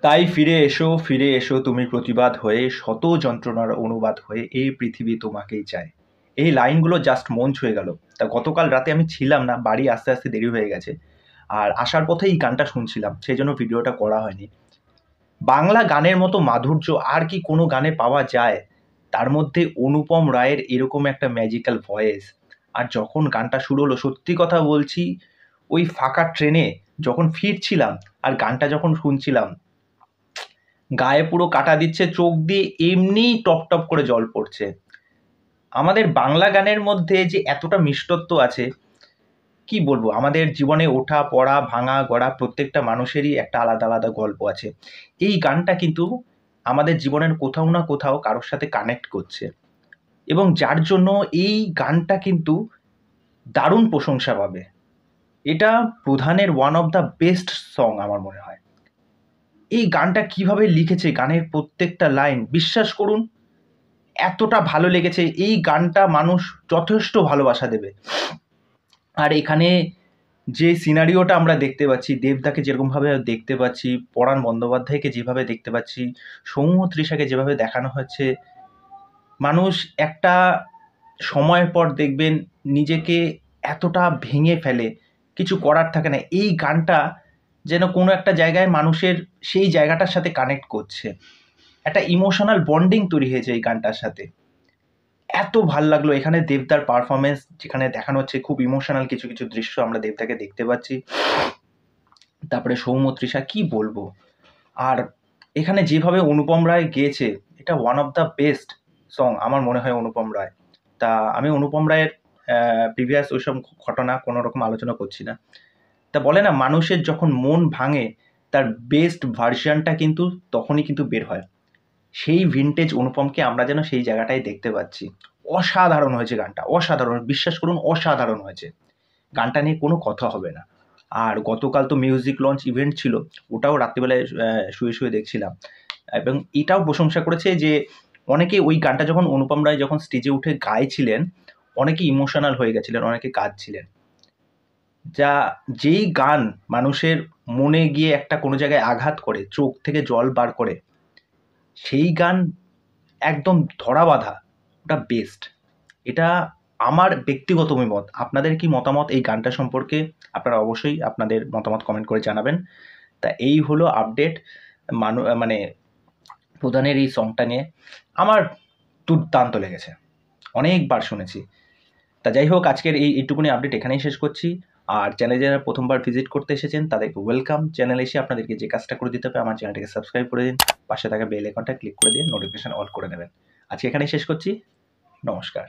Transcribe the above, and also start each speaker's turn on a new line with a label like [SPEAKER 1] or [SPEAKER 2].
[SPEAKER 1] তাই ফিরে এসো তুমি প্রতিবাদ হয়ে, শত যন্ত্রণার অনুবাদ হয়ে, এই পৃথিবী তোমাকেই চায়। এই লাইনগুলো জাস্ট মন ছুঁয়ে গেল। তা গতকাল রাতে আমি ছিলাম না, বাড়ি আসতে আসতে দেরি হয়ে গেছে। আর আসার পথে এই গানটা শুনছিলাম, সেই জন্য ভিডিওটা করা হয়নি। বাংলা গানের মতো মাধুর্য আর কি কোনো গানে পাওয়া যায়? তার মধ্যে অনুপম রায়ের এরকম একটা ম্যাজিক্যাল ভয়েস। আর যখন গানটা শুরু হলো, সত্যি কথা বলছি, ওই ফাঁকা ট্রেনে যখন ফিরছিলাম আর গানটা যখন শুনছিলাম, গায়ে পুরো কাটা দিচ্ছে, চোখ দিয়ে এমনিই টপ টপ করে জল পড়ছে। আমাদের বাংলা গানের মধ্যে যে এতটা মিষ্টত্ব আছে, কি বলবো, আমাদের জীবনে ওঠা পড়া ভাঙা গড়া প্রত্যেকটা মানুষেরই একটা আলাদা আলাদা গল্প আছে। এই গানটা কিন্তু আমাদের জীবনের কোথাও না কোথাও কারোর সাথে কানেক্ট করছে, এবং যার জন্য এই গানটা কিন্তু দারুণ প্রশংসা পাবে। এটা প্রধানের one of the best song আমার মনে হয়। এই গানটা কিভাবে লিখেছে, গানের প্রত্যেকটা লাইন, বিশ্বাস করুন এতটা ভালো লেগেছে। এই গানটা মানুষ যথেষ্ট ভালোবাসা দেবে। আর এখানে যে সিনারিওটা আমরা দেখতে পাচ্ছি, দেবদাকে যেরকমভাবে দেখতে পাচ্ছি, পরাণ বন্দ্যোপাধ্যায়কে যেভাবে দেখতে পাচ্ছি, সৌম্য তৃষাকে যেভাবে দেখানো হচ্ছে, মানুষ একটা সময়ের পর দেখবেন নিজেকে এতটা ভেঙে ফেলে, কিছু করার থাকে না। এই গানটা যেন কোনো একটা জায়গায় মানুষের সেই জায়গাটার সাথে কানেক্ট করছে, একটা ইমোশনাল বন্ডিং তৈরি হয়েছে এই গানটার সাথে। এত ভাল লাগলো এখানে দেবদার পারফরমেন্স, যেখানে দেখানো হচ্ছে খুব ইমোশনাল কিছু কিছু দৃশ্য আমরা দেবদাকে দেখতে পাচ্ছি। তারপরে সৌম্য তৃষা, কি বলবো। আর এখানে যেভাবে অনুপম রায় গেয়েছে, এটা one of the best song আমার মনে হয় অনুপম রায়। তা আমি অনুপম রায়ের প্রিভিয়াস ওইসব ঘটনা কোনো রকম আলোচনা করছি না। তা বলে না, মানুষের যখন মন ভাঙে তার বেস্ট ভার্সনটা কিন্তু তখনই কিন্তু বের হয়। সেই ভিনটেজ অনুপমকে আমরা যেন সেই জায়গাটায় দেখতে পাচ্ছি। অসাধারণ হয়েছে গানটা, অসাধারণ, বিশ্বাস করুন অসাধারণ হয়েছে। গানটা নিয়ে কোনো কথা হবে না। আর গতকাল তো মিউজিক লঞ্চ ইভেন্ট ছিল, ওটাও রাত্রিবেলায় শুয়ে শুয়ে দেখছিলাম। এবং এটাও প্রশংসা করেছে যে অনেকে ওই গানটা যখন অনুপম রায় যখন স্টেজে উঠে গাইছিলেন, অনেকে ইমোশনাল হয়ে গেছিলেন, অনেকে কাঁদছিলেন। যা যেই গান মানুষের মনে গিয়ে একটা কোনো জায়গায় আঘাত করে, চোখ থেকে জল বার করে, সেই গান একদম ধরা বাঁধা, ওটা বেস্ট। এটা আমার ব্যক্তিগত অভিমত। আপনাদের কি মতামত এই গানটা সম্পর্কে? আপনারা অবশ্যই আপনাদের মতামত কমেন্ট করে জানাবেন। তা এই হলো আপডেট মানে প্রধানের এই সংটা নিয়ে। আমার দুর্দান্ত লেগেছে, অনেকবার শুনেছি। তা যাই হোক, আজকের এইটুকুনি আপডেট এখানেই শেষ করছি। আর চ্যানেলে যারা প্রথমবার ভিজিট করতে এসেছেন তাদেরকে ওয়েলকাম। চ্যানেলে এসে আপনাদেরকে যে কাজটা করে দিতে হবে, আমার চ্যানেলটাকে সাবস্ক্রাইব করে দিন, পাশে থাকা বেল আইকনটা ক্লিক করে দিয়ে নোটিফিকেশন অল করে দেবেন। আজকে এখানেই শেষ করছি। নমস্কার।